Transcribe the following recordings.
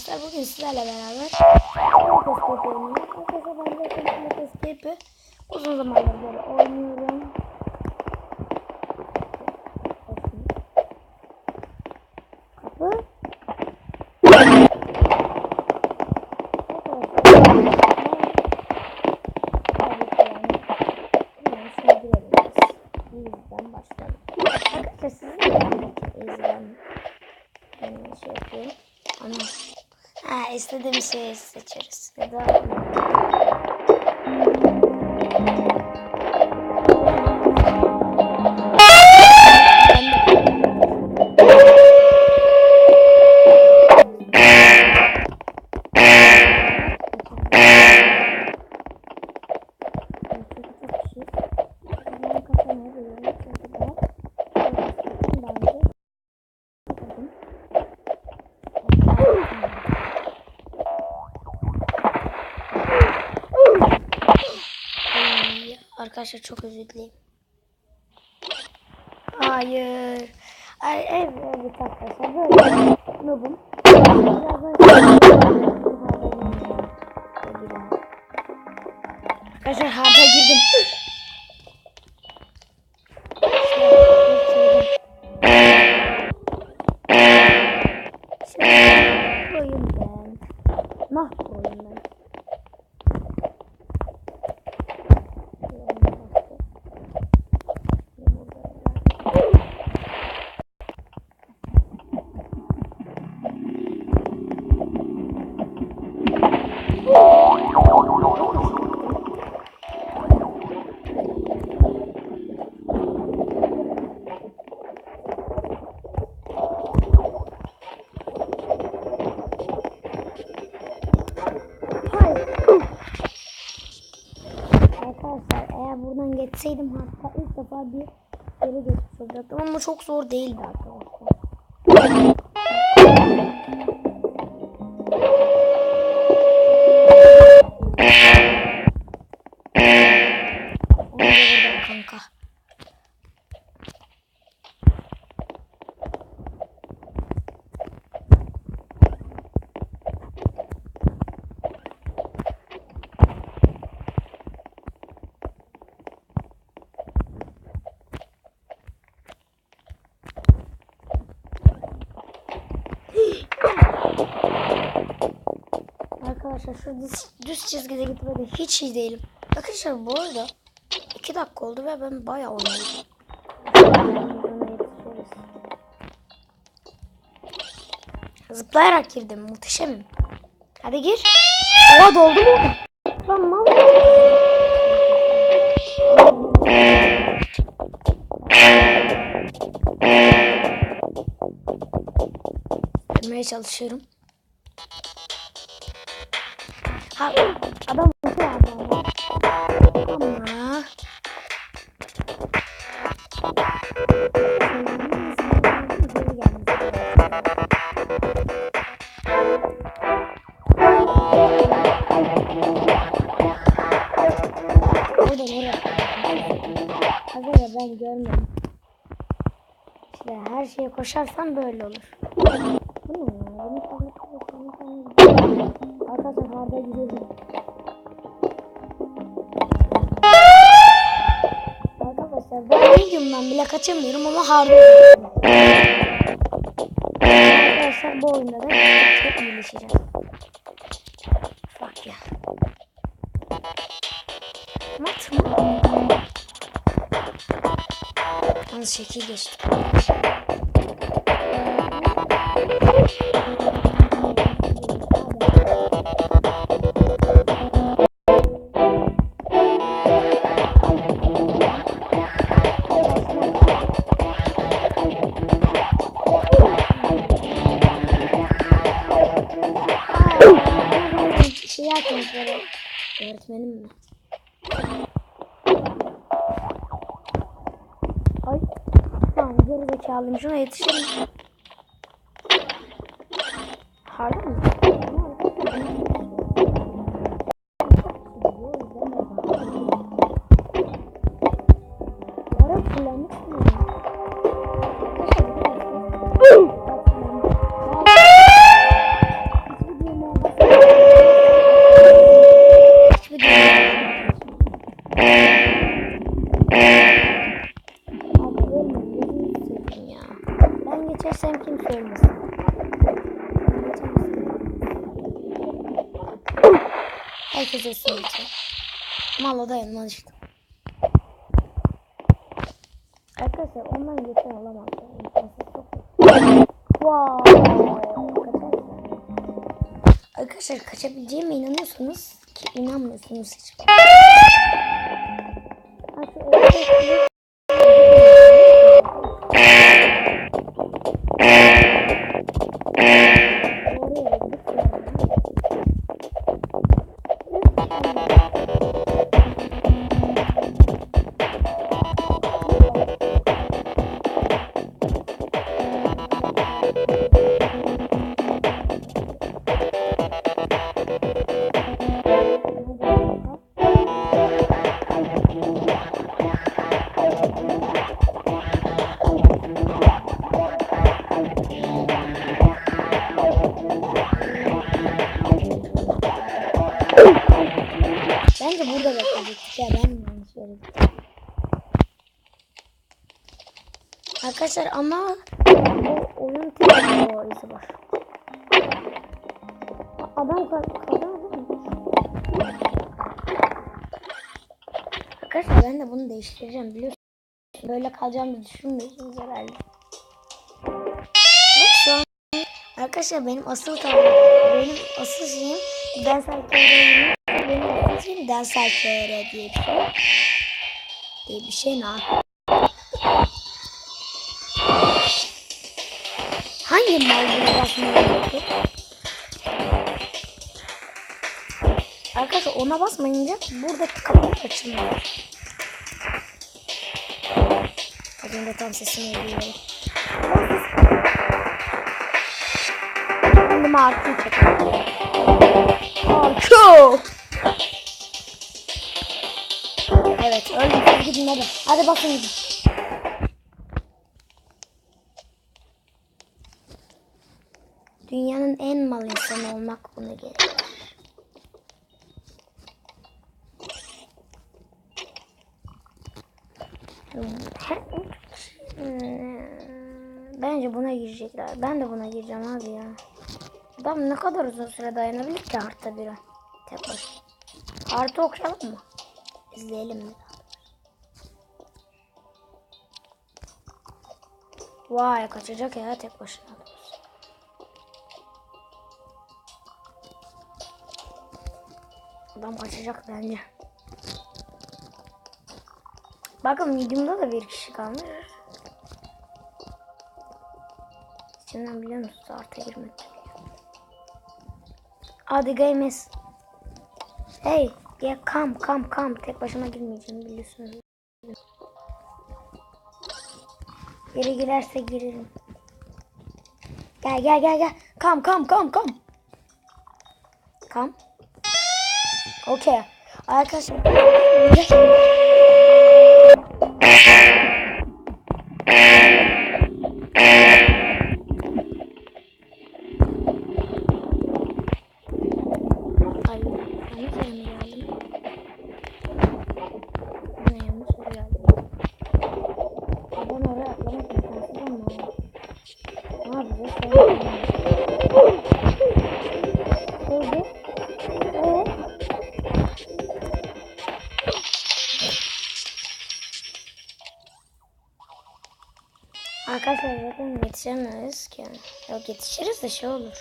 arkadaşlar, bugün sizlerle beraber Escape'i uzun zamandır böyle oynuyorum. Kapı. Arkadaşlar sizin şey yapıyorum. Ana. İstediğimiz şeyi seçeriz. Ya da arkadaşlar çok özür dileyim. Hayır. Evet arkadaşlar böyle noobum. Arkadaşlar harda girdim. Koyayım ben. Nah koyayım ben. Arkadaşlar eğer buradan geçseydim hatta ilk defa bir yere geçmiş olacaktım ama çok zor değildi arkadaşlar. Buradan kanka. Arkadaşlar şu düz çizgide gitmede hiç iyi değilim. Arkadaşlar bu arada 2 dakika oldu ve ben bayağı oynadım. Zıplayarak girdim, muhteşemim. Hadi gir. Oha doldu mu? Lan mal. Girmeye çalışıyorum. Ha, adam vuruyor ama. Orada ben görmedim. İşte her şeye koşarsan böyle olur. Bu ne ya? Arkadaşlar harda gidiyorum. Arkadaşlar ben medium'dan bile kaçamıyorum ama harda gidiyorum. Arkadaşlar bu oyunda da çok iyileşeceğiz. Bak ya. Mat mı? Yalnız şekil geçti. Öğretmenim mi? Ay. Tamam geri zekalıyım. Şuna yetişirim. Harbi mi? Ara kullanmış mı? Herkes üstüne geçiyor. Mal da yanına düştü. Arkadaşlar ondan geçen olamaz. Wow. Arkadaşlar kaçabileceğime inanıyorsunuz ki inanmıyorsunuz hiç. Bence burada bekleyecektik ya, ben yanlış söyledim. Arkadaşlar ama bu oyun tekrar izi var. Adam kaldı mı? Arkadaşlar ben de bunu değiştireceğim, biliyorsunuz. Böyle kalacağımı düşünmüyorsunuz herhalde. Şu an arkadaşlar benim asıl şeyim densel teori. Benim asıl şeyim densel teori diye bir şey ne? Hangi mal buna basmayı? Arkadaşlar ona basmayınca buradaki kapı açılmıyor. Az önce tam sesini duyuyorum. Kendime artık çekiyorum. Çok. Evet öldüm. Gidin hadi. Hadi bakın gidin. Dünyanın en mal insanı olmak buna gerekiyor. Bence buna girecekler. Ben de buna gireceğim abi ya. Adam ne kadar uzun süre dayanabilir ki artı biri. Tek başına. Artı okuyalım mı? İzleyelim mi? Vay kaçacak ya tek başına. Adam kaçacak bence. Bakın medium'da da bir kişi kalmış. İçinden biliyor musunuz artı girmek. Hadi games. Hey ya come. Tek başıma girmeyeceğim biliyorsunuz. Biri girerse girerim. Gel. Come. Come. Okay. Arkadaşlar. Arkadaşlar zaten yetişemeyiz ki. Yok yetişiriz de şey olur.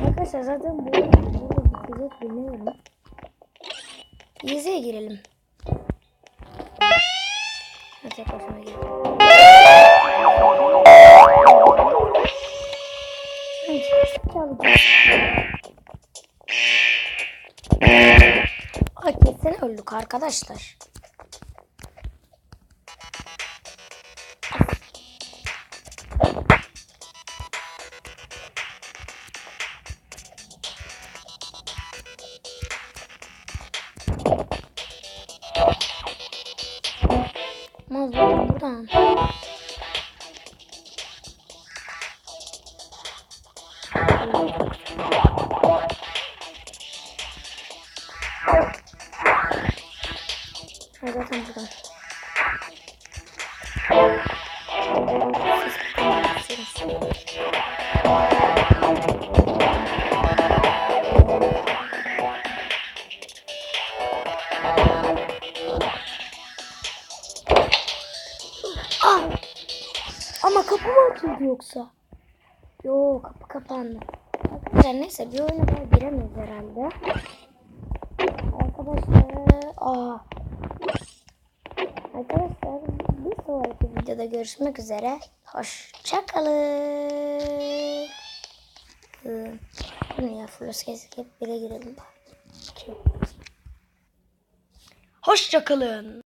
Arkadaşlar zaten bu bitecek bilmiyorum. Easy'ye girelim. Hadi başına girelim. Ay kesin öldük arkadaşlar. Mazlum buradan. Zaten buradan. Ama kapı mı açıldı yoksa? Yok, kapı kapandı. Arkadaşlar neyse bir oyuna daha giremeyiz herhalde. Arkadaşlar bir sonraki videoda görüşmek üzere. Hoşça kalın. Bu ne ya? Flos kesip bire girelim. Hoşça kalın.